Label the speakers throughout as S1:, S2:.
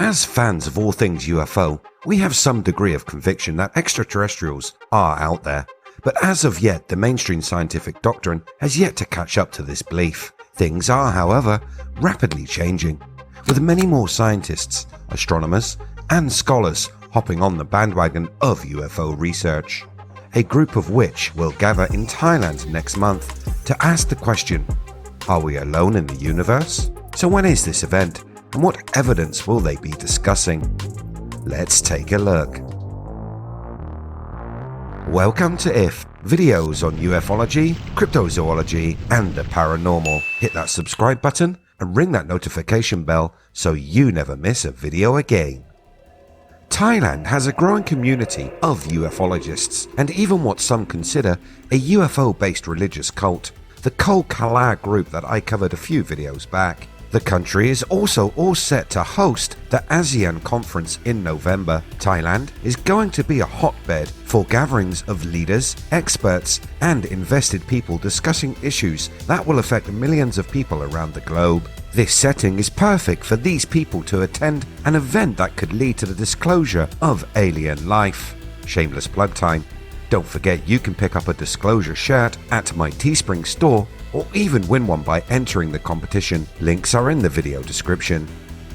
S1: As fans of all things UFO, we have some degree of conviction that extraterrestrials are out there. But as of yet, the mainstream scientific doctrine has yet to catch up to this belief. Things are, however, rapidly changing, with many more scientists, astronomers, and scholars hopping on the bandwagon of UFO research. A group of which will gather in Thailand next month to ask the question, are we alone in the universe? So when is this event, and what evidence will they be discussing? Let's take a look. Welcome to IF, videos on ufology, cryptozoology, and the paranormal. Hit that subscribe button and ring that notification bell so you never miss a video again. Thailand has a growing community of ufologists and even what some consider a UFO-based religious cult, the Kol Kala group that I covered a few videos back. The country is also all set to host the ASEAN conference in November. Thailand is going to be a hotbed for gatherings of leaders, experts, and invested people discussing issues that will affect millions of people around the globe. This setting is perfect for these people to attend an event that could lead to the disclosure of alien life. Shameless plug time. Don't forget you can pick up a disclosure shirt at my Teespring store or even win one by entering the competition. Links are in the video description.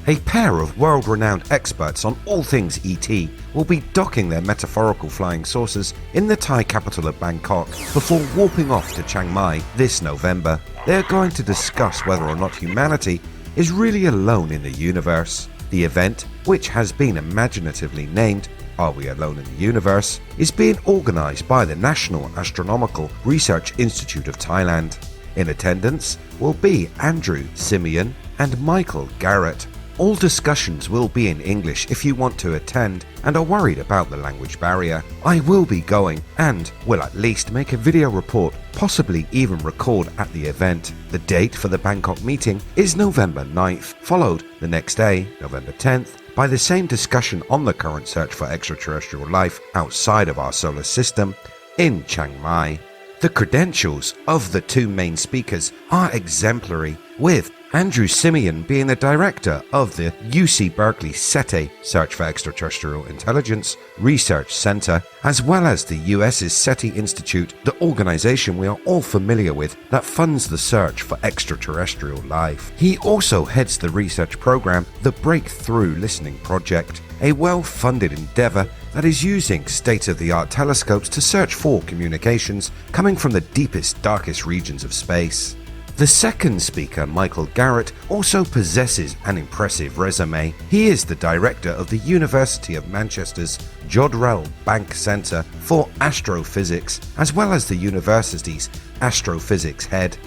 S1: A pair of world-renowned experts on all things ET will be docking their metaphorical flying saucers in the Thai capital of Bangkok before warping off to Chiang Mai this November. They are going to discuss whether or not humanity is really alone in the universe. The event, which has been imaginatively named Are We Alone in the Universe, is being organised by the National Astronomical Research Institute of Thailand. In attendance will be Andrew Simeon and Michael Garrett. All discussions will be in English if you want to attend and are worried about the language barrier. I will be going and will at least make a video report, possibly even record at the event. The date for the Bangkok meeting is November 9th, followed the next day, November 10th, by the same discussion on the current search for extraterrestrial life outside of our solar system in Chiang Mai. The credentials of the two main speakers are exemplary, with Andrew Simeon being the director of the UC Berkeley SETI Search for Extraterrestrial Intelligence Research Center, as well as the US's SETI Institute, the organization we are all familiar with that funds the search for extraterrestrial life. He also heads the research program, the Breakthrough Listening Project, a well-funded endeavor that is using state-of-the-art telescopes to search for communications coming from the deepest, darkest regions of space. The second speaker, Michael Garrett, also possesses an impressive resume. He is the director of the University of Manchester's Jodrell Bank Centre for Astrophysics, as well as the university's astrophysics head.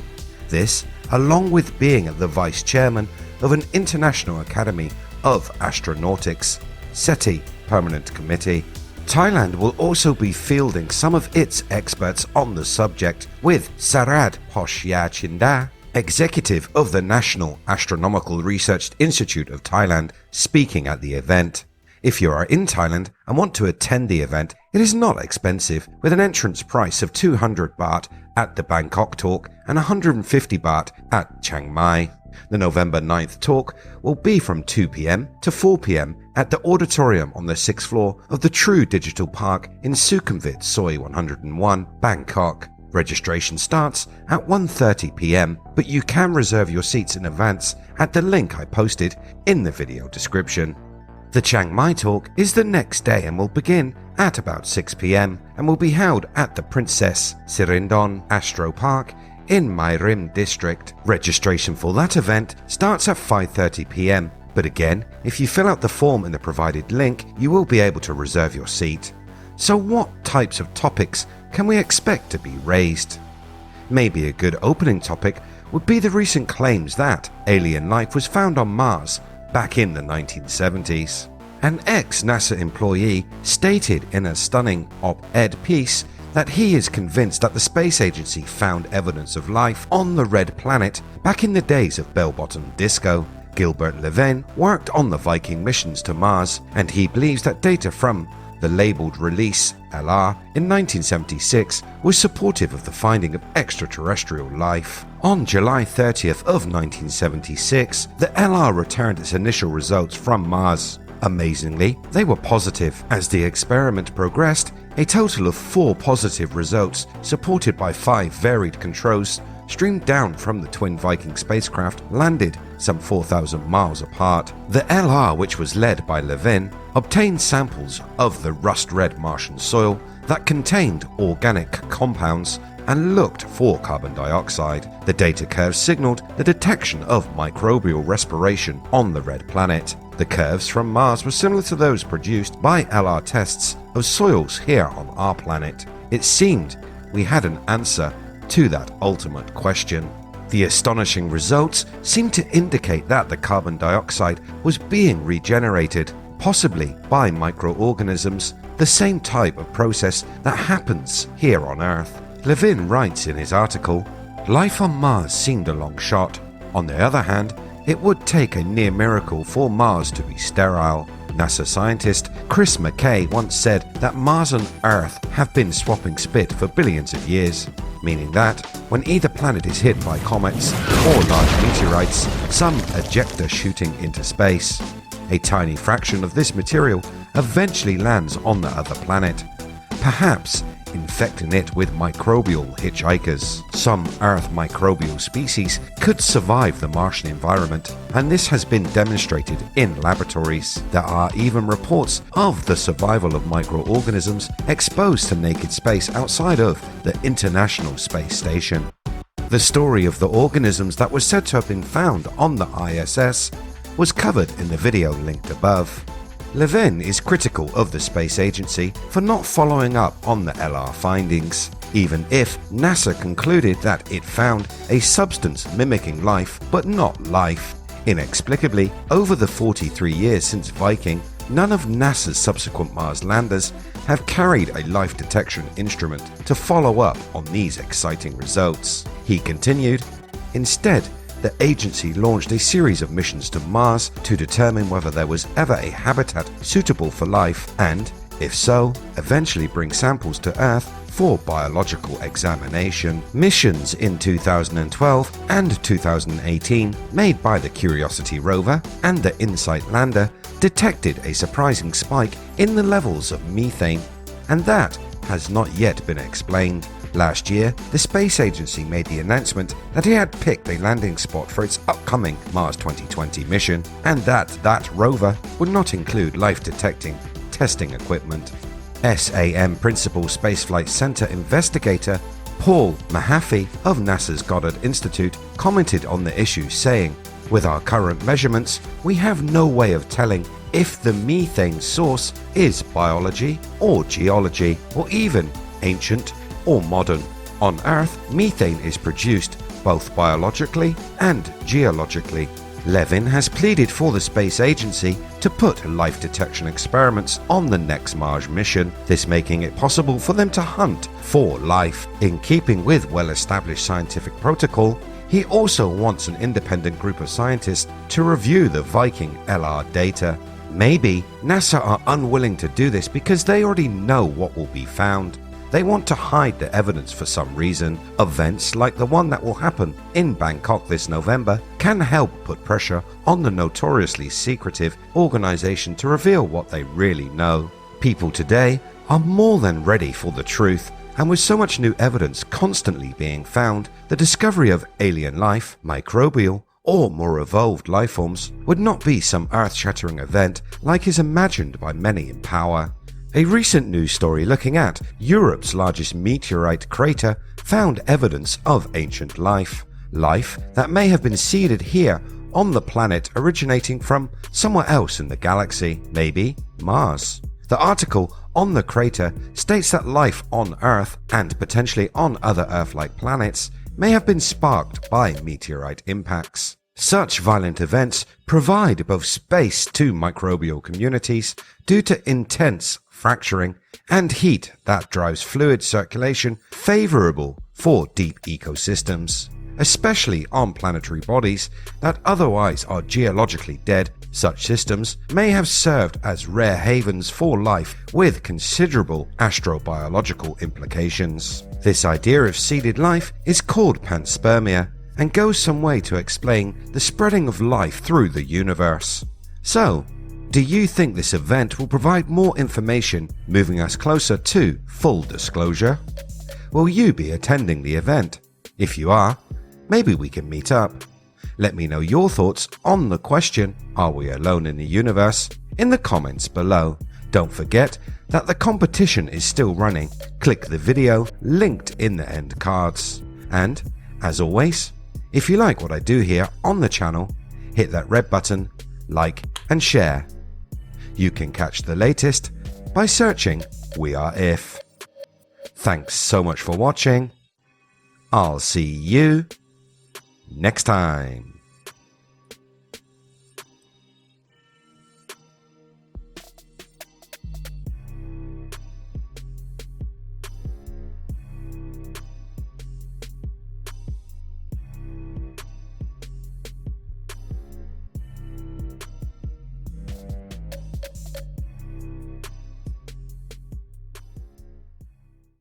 S1: This, along with being the vice chairman of an International Academy of Astronautics, SETI Permanent Committee. Thailand will also be fielding some of its experts on the subject, with Sarad Hoshyachinda, executive of the National Astronomical Research Institute of Thailand, speaking at the event. If you are in Thailand and want to attend the event, it is not expensive, with an entrance price of 200 baht at the Bangkok talk and 150 baht at Chiang Mai. The November 9th talk will be from 2 p.m. to 4 p.m. at the auditorium on the 6th floor of the True Digital Park in Sukhumvit Soi 101, Bangkok. Registration starts at 1:30 p.m, but you can reserve your seats in advance at the link I posted in the video description. The Chiang Mai talk is the next day and will begin at about 6 p.m. and will be held at the Princess Sirindon Astro Park in Mai Rim district. Registration for that event starts at 5:30 p.m, but again, if you fill out the form in the provided link, you will be able to reserve your seat. So what types of topics can we expect to be raised? Maybe a good opening topic would be the recent claims that alien life was found on Mars back in the 1970s. An ex-NASA employee stated in a stunning op-ed piece that he is convinced that the space agency found evidence of life on the red planet back in the days of bell-bottom disco. Gilbert Levin worked on the Viking missions to Mars, and he believes that data from The labeled release, LR, in 1976 was supportive of the finding of extraterrestrial life. On July 30th of 1976, the LR returned its initial results from Mars. Amazingly, they were positive. As the experiment progressed, a total of 4 positive results, supported by 5 varied controls, streamed down from the twin Viking spacecraft, landed some 4,000 miles apart. The LR, which was led by Levin, obtained samples of the rust-red Martian soil that contained organic compounds and looked for carbon dioxide. The data curves signaled the detection of microbial respiration on the red planet. The curves from Mars were similar to those produced by LR tests of soils here on our planet. It seemed we had an answer to that ultimate question. The astonishing results seemed to indicate that the carbon dioxide was being regenerated, possibly by microorganisms, the same type of process that happens here on Earth. Levin writes in his article, "Life on Mars seemed a long shot. On the other hand, it would take a near miracle for Mars to be sterile." NASA scientist Chris McKay once said that Mars and Earth have been swapping spit for billions of years, meaning that when either planet is hit by comets or large meteorites, some ejector shooting into space, a tiny fraction of this material eventually lands on the other planet, perhaps infecting it with microbial hitchhikers. Some Earth microbial species could survive the Martian environment, and this has been demonstrated in laboratories. There are even reports of the survival of microorganisms exposed to naked space outside of the International Space Station. The story of the organisms that were said to have been found on the ISS was covered in the video linked above. Levin is critical of the space agency for not following up on the LR findings, even if NASA concluded that it found a substance mimicking life but not life. Inexplicably, over the 43 years since Viking, none of NASA's subsequent Mars landers have carried a life detection instrument to follow up on these exciting results. He continued, "Instead, the agency launched a series of missions to Mars to determine whether there was ever a habitat suitable for life and, if so, eventually bring samples to Earth for biological examination." Missions in 2012 and 2018 made by the Curiosity rover and the InSight lander detected a surprising spike in the levels of methane, and that has not yet been explained. Last year, the space agency made the announcement that it had picked a landing spot for its upcoming Mars 2020 mission, and that rover would not include life-detecting testing equipment. SAM Principal Spaceflight Center investigator Paul Mahaffey of NASA's Goddard Institute commented on the issue, saying, "With our current measurements, we have no way of telling if the methane source is biology or geology or even ancient or modern. On Earth, methane is produced both biologically and geologically." Levin has pleaded for the space agency to put life detection experiments on the next Mars mission, this making it possible for them to hunt for life. In keeping with well-established scientific protocol, he also wants an independent group of scientists to review the Viking LR data. Maybe NASA are unwilling to do this because they already know what will be found. They want to hide the evidence for some reason. Events like the one that will happen in Bangkok this November can help put pressure on the notoriously secretive organization to reveal what they really know. People today are more than ready for the truth, and with so much new evidence constantly being found, the discovery of alien life, microbial, or more evolved life forms would not be some earth-shattering event like is imagined by many in power. A recent news story looking at Europe's largest meteorite crater found evidence of ancient life that may have been seeded here on the planet, originating from somewhere else in the galaxy, maybe Mars. The article on the crater states that life on Earth and potentially on other Earth-like planets may have been sparked by meteorite impacts. Such violent events provide both space to microbial communities due to intense fracturing and heat that drives fluid circulation favorable for deep ecosystems. especially on planetary bodies that otherwise are geologically dead. Such systems may have served as rare havens for life with considerable astrobiological implications. This idea of seeded life is called panspermia and goes some way to explain the spreading of life through the universe. So, do you think this event will provide more information moving us closer to full disclosure? Will you be attending the event? If you are, maybe we can meet up. Let me know your thoughts on the question, are we alone in the universe, in the comments below. Don't forget that the competition is still running. Click the video linked in the end cards. And, as always, if you like what I do here on the channel, hit that red button, like and share. You can catch the latest by searching We Are If. Thanks so much for watching. I'll see you next time.